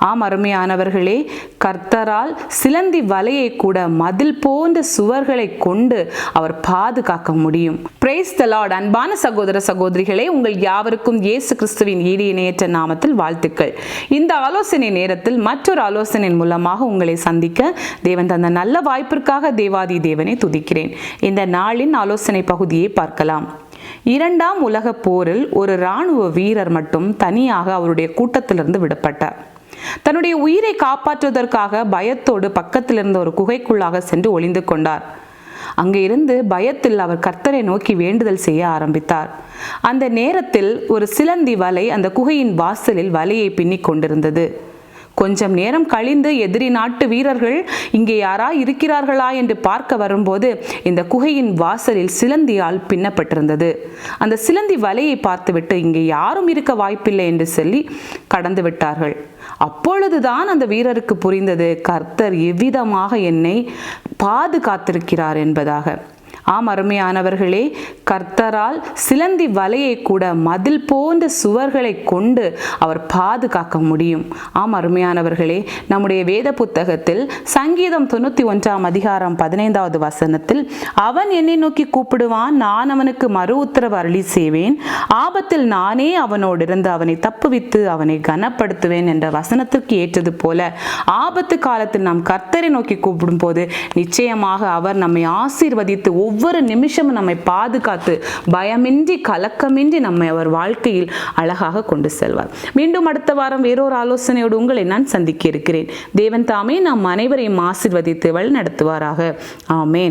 ஆம் அருமையானவர்களே, கர்த்தரால் சிலந்தி வலையை கூட மதில் போன்ற சுவர்களை கொண்டு அவர் பாதுகாக்க முடியும். Praise the Lord. அன்பான சகோதர சகோதரிகளே, உங்கள் யாவருக்கும் இயேசு கிறிஸ்துவின் ஈடு இணையற்ற நாமத்தில் வாழ்த்துக்கள். இந்த ஆலோசனை நேரத்தில் மற்றொரு ஆலோசனையின் மூலமாக உங்களை சந்திக்க தேவன் தந்த நல்ல வாய்ப்பிற்காக தேவாதி தேவனை துதிக்கிறேன். இந்த நாளின் ஆலோசனை பகுதியை பார்க்கலாம். 2ஆம் உலக போரில் ஒரு இராணுவ வீரர் மட்டும் தனியாக அவருடைய கூட்டத்திலிருந்து விடப்பட்டார். தன்னுடைய உயிரை காப்பாற்றுவதற்காக பயத்தோடு பக்கத்தில் இருந்த ஒரு குகைக்குள்ளாக சென்று ஒளிந்து கொண்டார். அங்கே இருந்து பயத்தில் அவர் கர்த்தரை நோக்கி வேண்டுதல் செய்ய ஆரம்பித்தார். அந்த நேரத்தில் ஒரு சிலந்தி வலை அந்த குகையின் வாசலில் வலையை பின்னிக் கொண்டிருந்தது. கொஞ்சம் நேரம் கழிந்து எதிரி நாட்டு வீரர்கள் இங்கே யாரா இருக்கிறார்களா என்று பார்க்க வரும்போது இந்த குகையின் வாசலில் சிலந்தியால் பின்னப்பட்டிருந்தது. அந்த சிலந்தி வலையை பார்த்துவிட்டு இங்கே யாரும் இருக்க வாய்ப்பில்லை என்று சொல்லி கடந்து விட்டார்கள். அப்பொழுதுதான் அந்த வீரருக்கு புரிந்தது, கர்த்தர் எவ்விதமாக என்னை பாதுகாத்திருக்கிறார் என்பதாக. ஆம் அருமையானவர்களே, கர்த்தரால் சிலந்தி வலையை கூட மதில் போன்ற சுவர்களை கொண்டு அவர் பாதுகாக்க முடியும். ஆம் அருமையானவர்களே, நம்முடைய வேத புத்தகத்தில் சங்கீதம் 91ஆம் அதிகாரம் 15வது வசனத்தில், அவன் என்னை நோக்கி கூப்பிடுவான், நான் அவனுக்கு மறு உத்தரவு அருளி செய்வேன், ஆபத்தில் நானே அவனோடு இருந்து அவனை தப்புவித்து அவனை கனப்படுத்துவேன் என்ற வசனத்திற்கு ஏற்றது போல ஆபத்து காலத்தில் நாம் கர்த்தரை நோக்கி கூப்பிடும் போது நிச்சயமாக அவர் நம்மை ஆசீர்வதித்து ஒவ்வொரு நிமிஷமும் நம்மை பாதுகாத்து பயமின்றி கலக்கமின்றி நம்மை அவர் வாழ்க்கையில் அழகாக கொண்டு செல்வார். மீண்டும் அடுத்த வாரம் வேறொரு ஆலோசனையோடு உங்களை நான் சந்திக்க இருக்கிறேன். தேவன் தாமே நாம் அனைவரையும் ஆசீர்வதித்து வழி நடத்துவாராக. ஆமென்.